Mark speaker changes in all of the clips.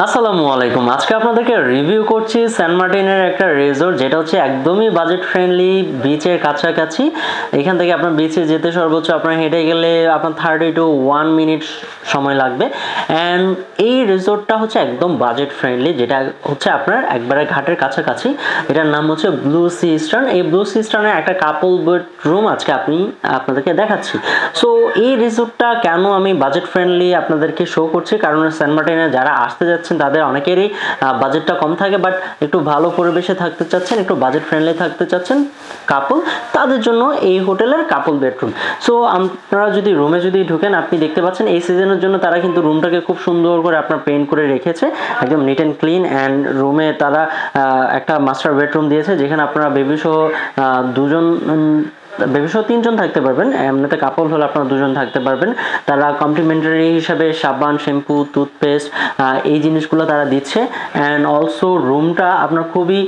Speaker 1: আসসালামু আলাইকুম। আজকে আপনাদেরকে রিভিউ করছি সেন্ট মার্টিনের একটা রিসোর্ট, যেটা হচ্ছে একদমই বাজেট ফ্রেন্ডলি, বিচের কাছাকাছি। এখান থেকে আপনার বিচে যেতে সর্বোচ্চ আপনার হেঁটে গেলে আপনার 30 to 1 মিনিট সময় লাগবে। অ্যান্ড এই রিসোর্টটা হচ্ছে একদম বাজেট ফ্রেন্ডলি, যেটা হচ্ছে আপনার একবারে ঘাটের কাছাকাছি। এটার নাম হচ্ছে ব্লু সি ইস্টার্ন। এই ব্লু সি ইস্টার্নের একটা কাপল বেডরুম আজকে আপনাদেরকে দেখাচ্ছি। সো এই রিসোর্টটা কেন আমি বাজেট ফ্রেন্ডলি আপনাদেরকে শো করছি, কারণ সেন্ট মার্টিনে যারা আসতে যাচ্ছেন তাদের অনেকেরই বাজেটটা কম থাকে, বাট একটু ভালো পরিবেশে থাকতে চাচ্ছেন, একটু বাজেট ফ্রেন্ডলি থাকতে চাচ্ছেন কাপল, তাদের জন্য এই হোটেলের কাপল বেডরুম। সো আপনারা যদি রুমে ঢুকেন, আপনি দেখতে পাচ্ছেন এই সিজনের জন্য তারা কিন্তু রুমটাকে খুব সুন্দর করে আপনার পেইন্ট করে রেখেছে, একদম নিট অ্যান্ড ক্লিন। অ্যান্ড রুমে তারা একটা মাস্টার বেডরুম দিয়েছে, যেখানে আপনারা বেবি সহ 3 জন থাকতে পারবেন। এমনিতে কাপল হলে আপনারা 2 জন থাকতে পারবেন। তারা কমপ্লিমেন্টারি হিসাবে সাবান, শ্যাম্পু, টুথপেস্ট এই জিনিসগুলো তারা দিচ্ছে। অ্যান্ড অলসো রুমটা আপনার খুবই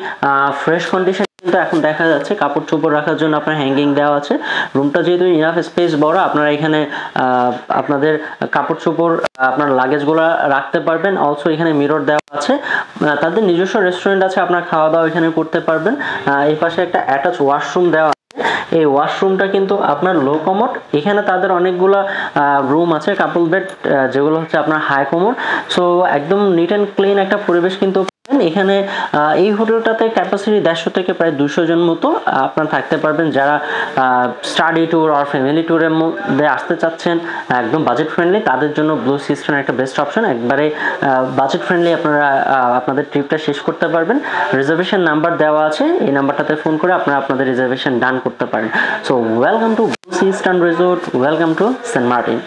Speaker 1: ফ্রেশ কন্ডিশন, কিন্তু এখন দেখা যাচ্ছে কাপড় চোপড় রাখার জন্য আপনার হ্যাঙ্গিং দেওয়া আছে। রুমটা যেহেতু ইনাফ স্পেস বড়, আপনারা এখানে আপনাদের কাপড় চোপড়, আপনার লাগেজগুলো রাখতে পারবেন। অলসো এখানে মিরর দেওয়া আছে। তাদের নিজস্ব রেস্টুরেন্ট আছে, আপনার খাওয়া দাওয়া এখানে করতে পারবেন। এই পাশে একটা অ্যাটাচ ওয়াশরুম দেওয়া। এই ওয়াশরুমটা কিন্তু আপনার লো কমোড। এখানে তাদের অনেকগুলো রুম আছে কাপল বেড, যেগুলো হচ্ছে আপনার হাই কমোড। সো একদম নিট অ্যান্ড ক্লিন একটা পরিবেশ কিন্তু এখানে। এই হোটেলটাতে ক্যাপাসিটি 150 থেকে প্রায় 200 জন মতো আপনারা থাকতে পারবেন, যারা স্টাডি ট্যুর আর ফ্যামিলি ট্যুরের মধ্যে আসতে চাচ্ছেন, একদম বাজেট ফ্রেন্ডলি, তাদের জন্য ব্লু সি ইস্টার্ন একটা বেস্ট অপশন। একবারে বাজেট ফ্রেন্ডলি আপনারা আপনাদের ট্রিপটা শেষ করতে পারবেন। রিজার্ভেশন নাম্বার দেওয়া আছে, এই নাম্বারটাতে ফোন করে আপনারা আপনাদের রিজার্ভেশন ডান করতে পারেন। So welcome to blue sea eastern resort, welcome to Saint Martin.